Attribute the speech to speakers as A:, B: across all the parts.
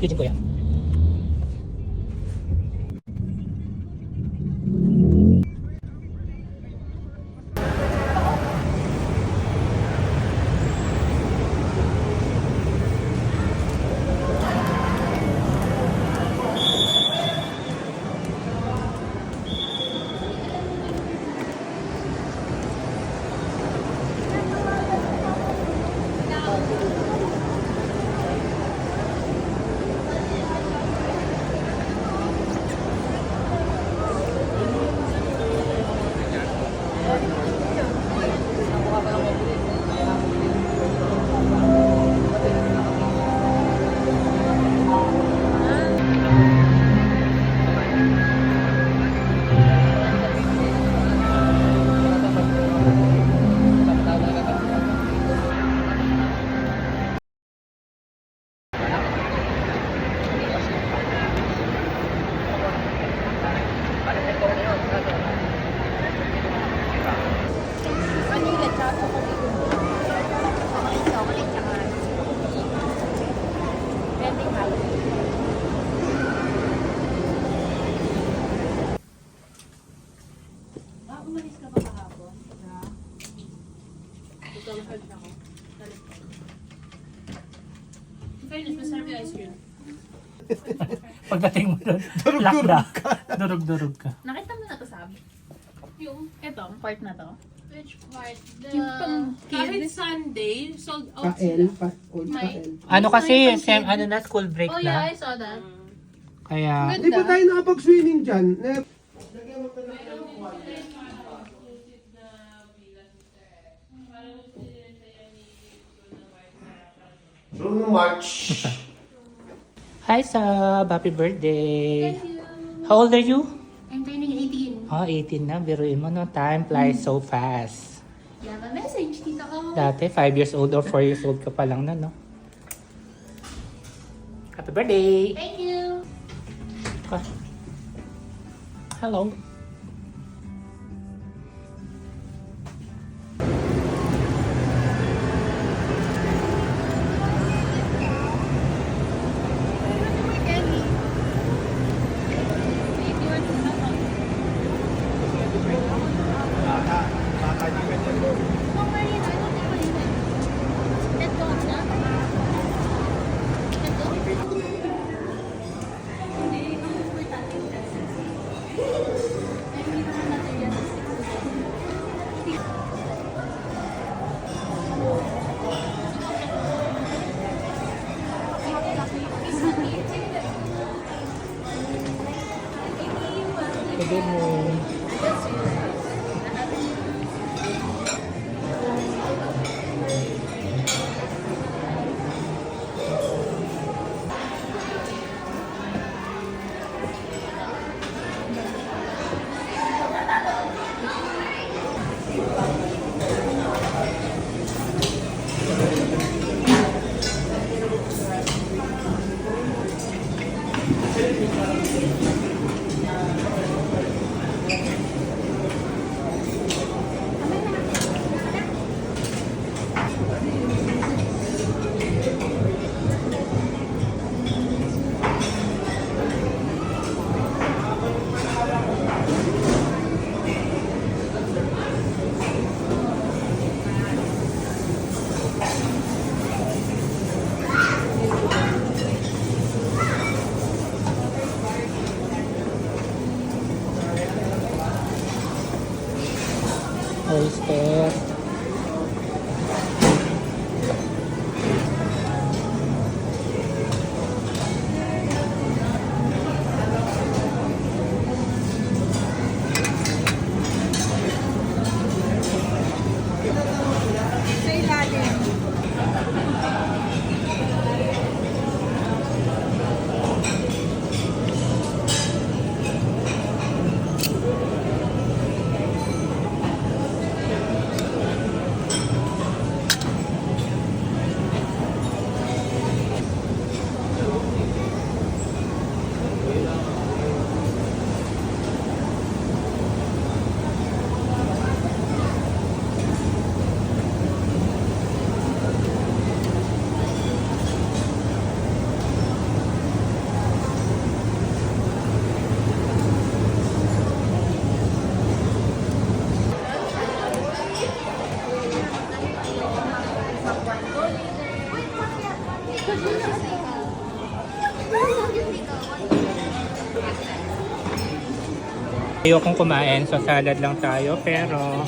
A: Bitbitin ko yan. Pagdating mo doon,
B: Durug-durug
A: ka. Durug-durug ka.
C: Nakita mo na to, Sab? Yung, eto, part na to.
D: Which part?
C: Yung pang
D: Kahit
C: kids.
D: Sunday, sold out
B: Kael,
D: sila.
B: old
C: May-
B: Kael.
A: Ano kasi,
C: Ay,
A: sem, ano na, school break
C: Oh yeah,
A: na.
C: I saw that.
A: Kaya,
B: Di ba tayo nakapag-swimming dyan?
E: Bruno March.
A: hi Sab, happy birthday. How old are you?
C: I'm turning 18.
A: Oh, 18 na. Biruin mo, no? Time flies so fast.
C: You have a message, tita ko.
A: Dati, 5 years old or 4 years old ka pa lang na, no? Happy birthday!
C: Thank you.
A: Ah. Hello. Pwede mo. Oyster.
C: Sa ilalim.
A: Ayokong kumain, so salad lang tayo. Pero,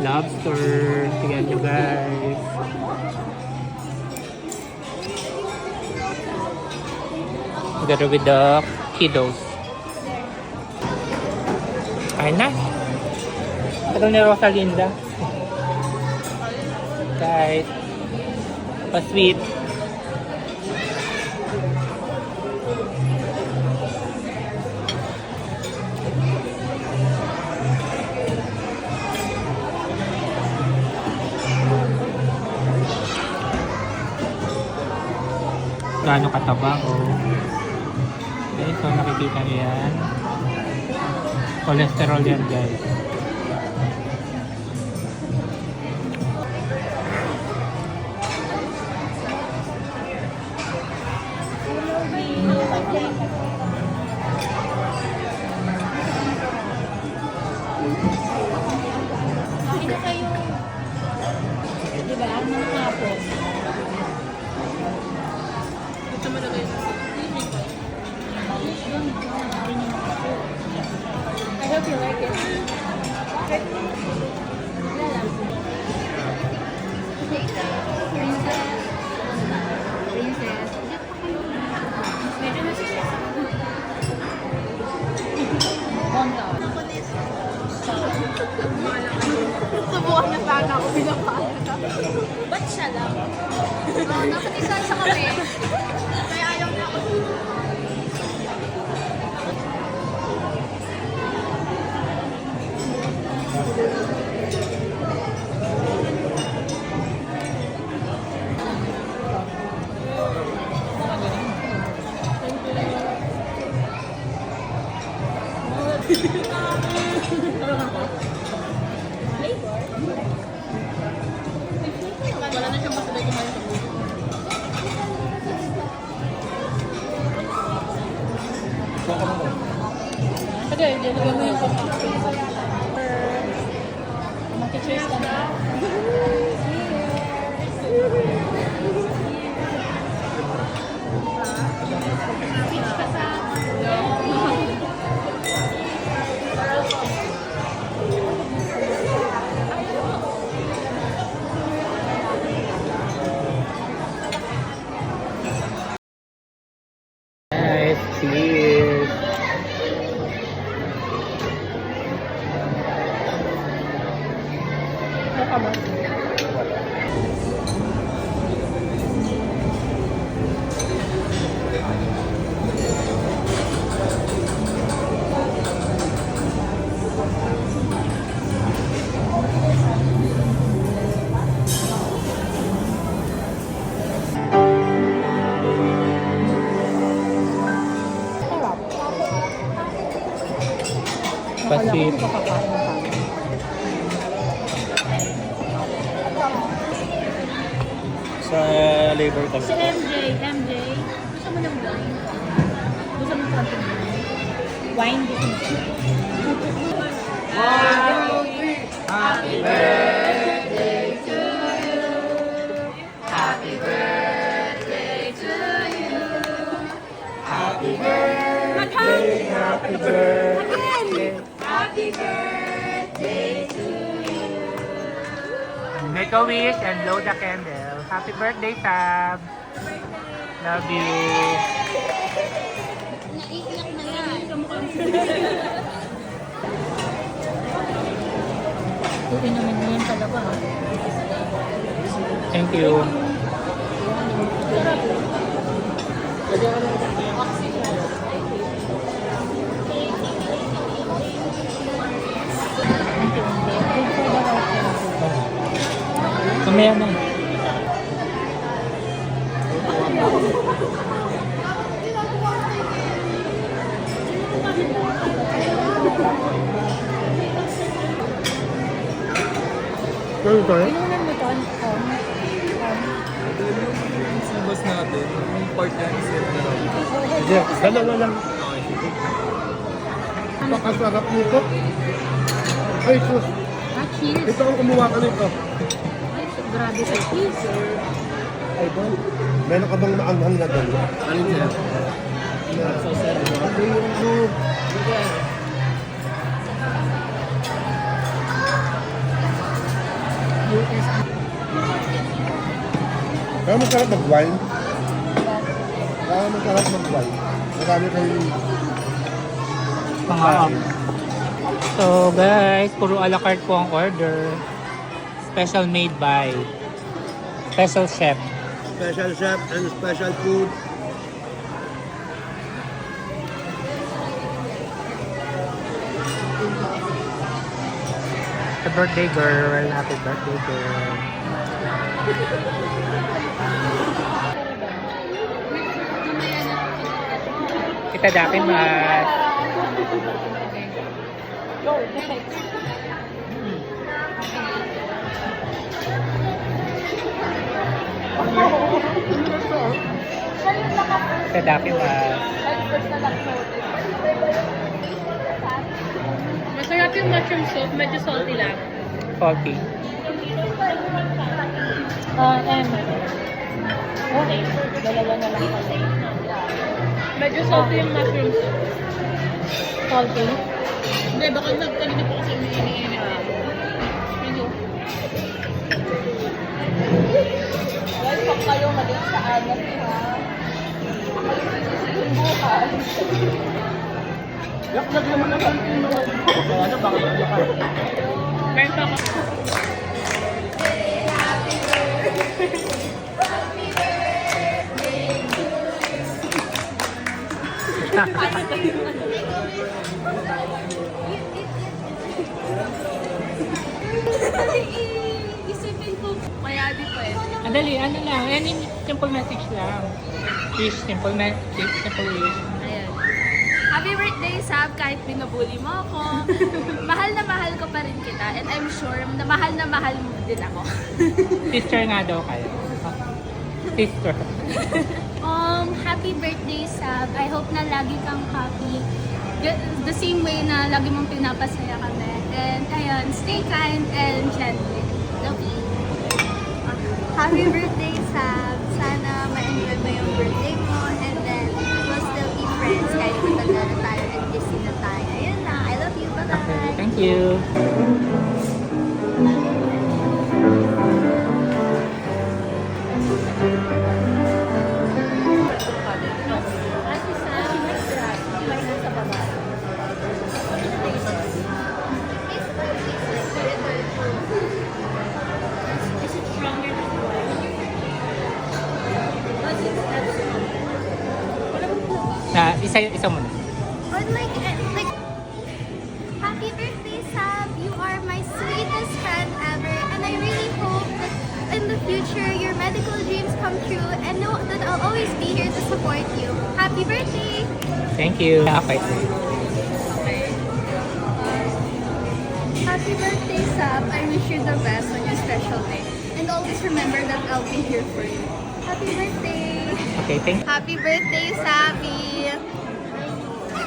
A: lobster. Tingnan nyo guys. Together with the kiddos. Ayun na. Ito ni Rosalinda. Guys. Pa-sweet. Gaano kataba o okay, so nakikita niyo yan, cholesterol yan guys.
D: Hindi kayo. Diba? Mga hapon. Gusto mo na kayo sa I hope you like it. Princess. Medyo nasisisa. Subukan na sana ako pinapala. Ba't siya lang? Nakatisan sa kami. Kaya ayaw na ako. Wala na siyang masabay kumain sa buhay. Sige, ilagay mo yung pang-acting. Mag-cheers ka na. Peach ka sa...
A: Guys, cheers! Pasit.
B: Sa labor
C: Si MJ. Gusto mo ng wine? Gusto mo something wine? Wine, gusto mo.
A: Happy birthday to you. Happy birthday to you. Happy birthday, happy birthday. Happy birthday to you. Make a wish and blow the candle. Happy birthday, Sab. Love you.
D: Naiiyak na yan.
C: Uwi naman yan talaga ha.
A: Thank you. Mamaya na.
B: Ano tayo?
C: Inunan mo to?
F: Sinabas natin, yung part yan is set na lang.
B: Sige, dalawa lang. Napakasarap nito. Ay, sus.
C: Cheese.
B: Ito ang kumuha ka nito.
C: Ay, grabe sa cheese.
B: Ay, boy. Meron ka bang naanghang na doon?
F: Alin siya?
B: Pati yung blue. Kaya masarap mag-wine. Kaya masarap mag-wine. Marami kayong
A: Pangakap. So guys, puro a la carte po ang order. Special made by special chef.
B: special chef and special food.
A: The birthday girl. Happy birthday girl. Kita dakin mas. Kita dakin mas.
C: Masarap yung mushroom soup, medyo salty lang.
A: Salty.
C: Okay, dalawa na lang pala. Medyo salty yung mushroom soup. Salty? Hindi, baka nagkanina po kasi umiinit. Medyo.
D: Guys, pag kayo maliit sa anak ha. Bukas.
C: Meron pa ako.
D: Isipin ko. Kaya di po eh.
A: Andali, ano lang. Any simple message lang. Wish, simple message, simple wish.
D: Ayan. Happy birthday, Sab, kahit binubuli mo ako. Mahal na mahal ko pa rin kita. And I'm sure na mahal mo din ako.
A: Sister nga daw kayo. Sister.
D: Happy birthday, Sab. I hope na lagi kang happy. The same way na lagi mong pinapasaya kami. And ayun, stay kind and gentle. Love you.
G: Happy birthday, Sab! Sana ma-enjoy mo yung birthday mo and then we'll still be friends kahit matagal na tayo and busy na tayo. Ayun na, I love you. Bye-bye!
A: Thank you. Isa muna.
G: Or like, happy birthday, Sab! You are my sweetest friend ever and I really hope that in the future your medical dreams come true and know that I'll always be here to support you. Happy birthday!
A: Thank you. Okay.
G: Happy birthday, Sab! I wish you the best on your special day. And always remember that I'll be here for you. Happy birthday!
A: Okay, thank you.
G: Happy birthday, Sabi!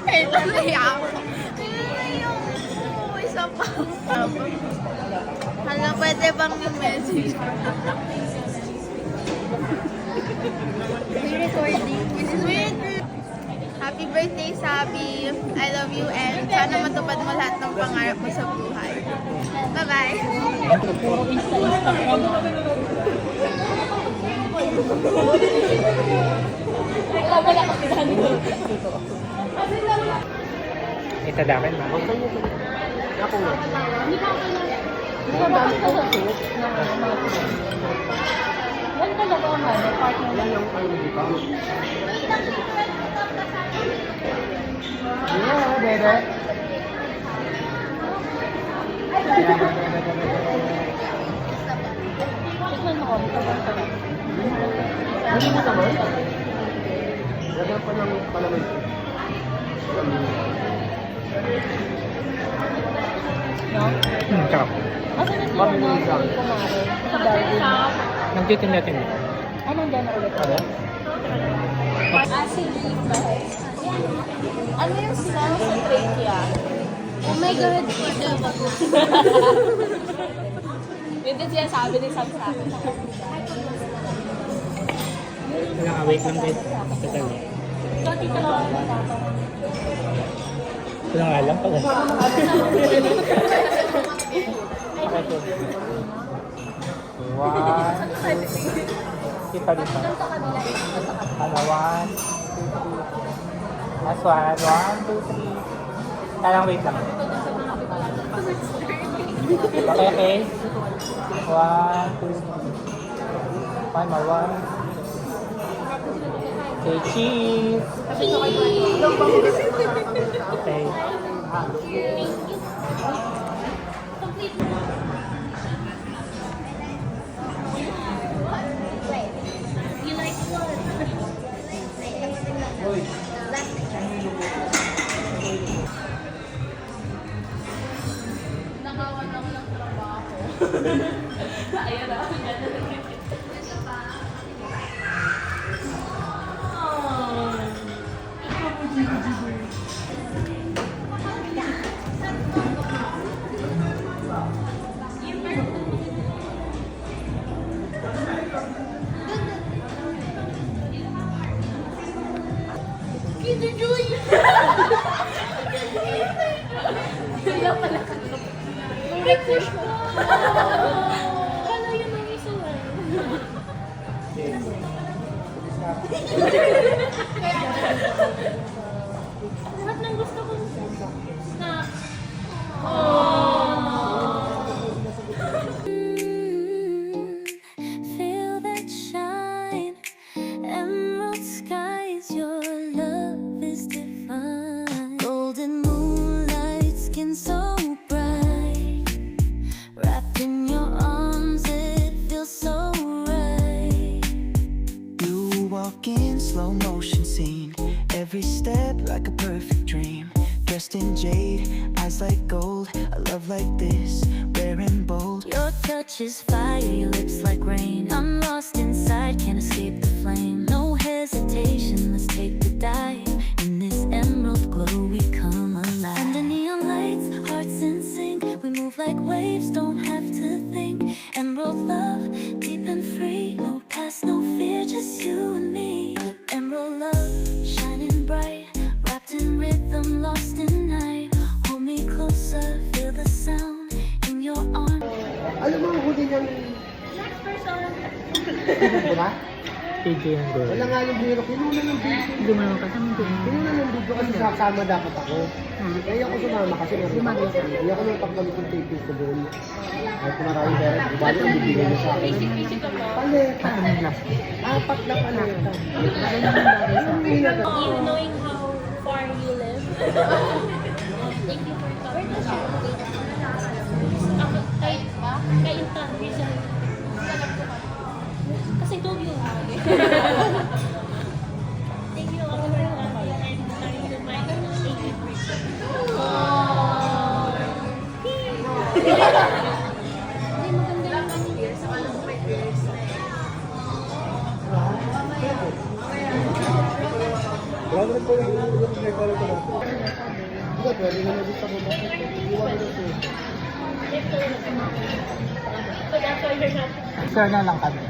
G: Ay, nalaya ako. Nalaya ako. Isa pa. Hala, pwede bang yung message? Re-recording. Happy birthday, Sabi! I love you and sana matupad mo lahat ng pangarap mo sa buhay. Bye-bye!
A: Ito dakin ma.
C: Yan talaga ang partner na yung Tikman mo kami, tabang ka lang. Hindi mo tabang?
B: Lagyan pa ng palamig.
C: No?
A: Tsaka.
C: Asa na sila na si Kumare? Si Darwin.
A: Nagtitinda-tinda.
C: Anong dyan na ulit ako? Acid reflux. Ano yung smell sa trachea?
D: Oh my God.
C: Yun din siya sabi ni Sam sa akin.
A: Wala ka, wait lang guys. Tagal eh.
C: So, tito lang ako natatawa.
A: Wala nga alam pala. Okay po. One, two, kita dito. Ano, one, two, three. Last one. One, two, three. Talang wait lang. Okay. One, two, three. One more, one. Okay, cheese. Okay.
D: You like
C: Nakawan ako ng trabaho. Ayan na.
D: Kinder Joy!
C: Wala pala ka.
D: Breakfast ko! Kala yun ang isa Lahat ng gusto ko snack.
H: Feel that shine, emerald skies, your love is divine. Golden moonlight, skin so bright, wrapped in your arms, it feels so right.
I: You walk in slow motion scene, every step like a perfect dream. Dressed in jade, eyes like gold, a love like this, rare and bold.
H: Your touch is fire, your lips like rain. I'm lost inside, can't escape the flame. No hesitation, let's take the dive. In this emerald glow, we come alive. Under neon lights, hearts in sync. We move like waves, don't have to think. Emerald love, deep and free. No past, no fear, just you and me. Emerald love, shining bright, wrapped in rhythm, lost in night. Hold me closer, feel the sound in your arms.
B: Alam mo, ang huli niyang... Diba?
A: PJ yung girl.
B: Wala nga yung biro. Kinuna ng video.
A: Hindi mo naman kasama din.
B: Kinuna ng video kasi kasama dapat ako. Kaya ako sumama kasi hindi ako nang pagpalit yung taping ko doon. Ay, kung maraming pera, bali ang bibigay niya sa akin. Paleta. Apat na paleta.
D: You knowing how far you live. Thank you for coming. Ako, kay Intan, reason. Kasi told you. Thank you all for loving and starting to my 80th birthday. Hindi, maganda yung ano.
B: Wala rin po yung record ko na. Hindi, pwede na naging ako ba? Iwan na ito.
D: So that's why you're not.
A: Share na lang kami.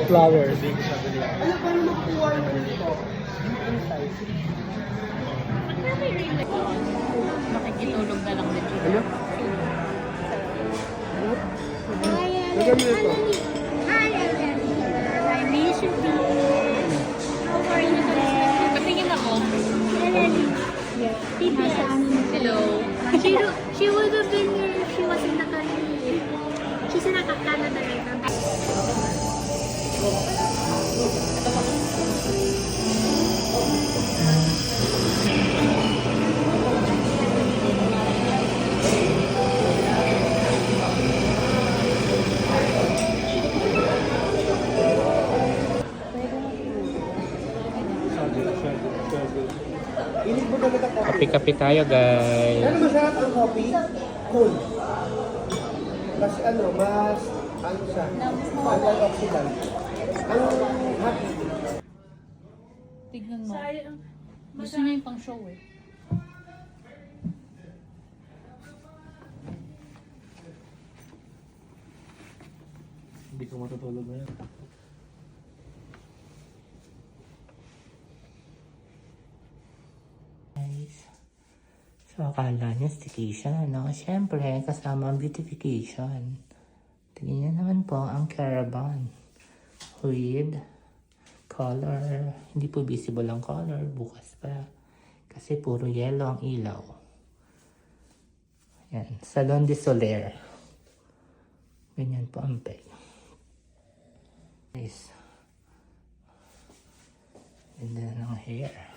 A: Flowers.
B: Ano pa rin makukuha yung dito?
C: Makikitulog na lang din.
B: Ano? Lagyan mo ito.
D: I miss you, How are you today?
C: Patingin ako.
D: Hello. She would have been here if she was in the country. She's in Canada right now.
B: Inig mo talaga coffee.
A: Kape-kape tayo, guys.
B: Ano masarap ang coffee? Cool. Mas ano, mas ano siya? Antioxidant. Ang happy.
C: Tignan mo. Gusto niya yung pang show eh.
B: Hindi ko matutulog na yan.
A: So, akala niyo staycation, no? Siyempre, kasama ang beautification. Tingnan niyo naman po ang caravan with color. Hindi po visible ang color. Bukas pa. Kasi puro yellow ang ilaw. Yan. Salon de Soler. Ganyan po ang peg. Nice. Ganda ng hair.